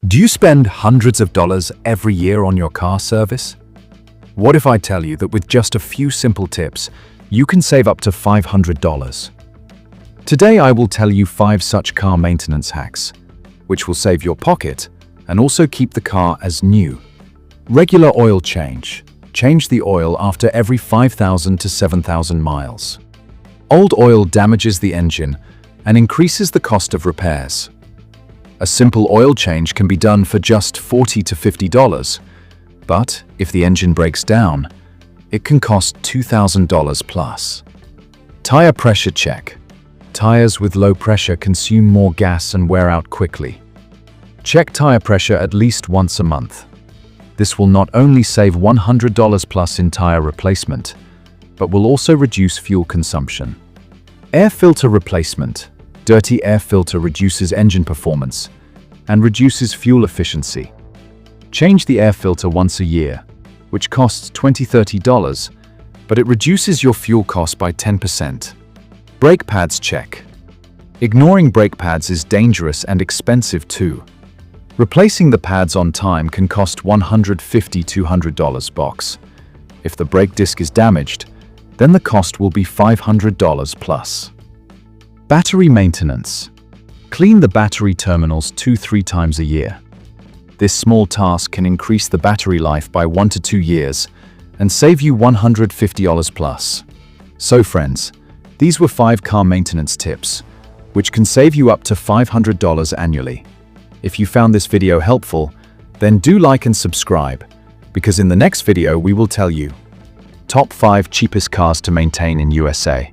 Do you spend hundreds of dollars every year on your car service? What if I tell you that with just a few simple tips, you can save up to $500? Today I will tell you 5 such car maintenance hacks, which will save your pocket and also keep the car as new. Regular oil change. Change the oil after every 5,000 to 7,000 miles. Old oil damages the engine and increases the cost of repairs. A simple oil change can be done for just $40 to $50, but if the engine breaks down, it can cost $2,000 plus. Tire pressure check. Tires with low pressure consume more gas and wear out quickly. Check tire pressure at least once a month. This will not only save $100 plus in tire replacement, but will also reduce fuel consumption. Air filter replacement. Dirty air filter reduces engine performance and reduces fuel efficiency. Change the air filter once a year, which costs $20–30, but it reduces your fuel cost by 10%. Brake pads check. Ignoring brake pads is dangerous and expensive too. Replacing the pads on time can cost $150–200 box. If the brake disc is damaged, then the cost will be $500 plus. Battery maintenance. Clean the battery terminals 2–3 times a year. This small task can increase the battery life by 1 to 2 years and save you $150 plus. So friends, these were 5 car maintenance tips, which can save you up to $500 annually. If you found this video helpful, then do like and subscribe, because in the next video we will tell you Top 5 cheapest cars to maintain in USA.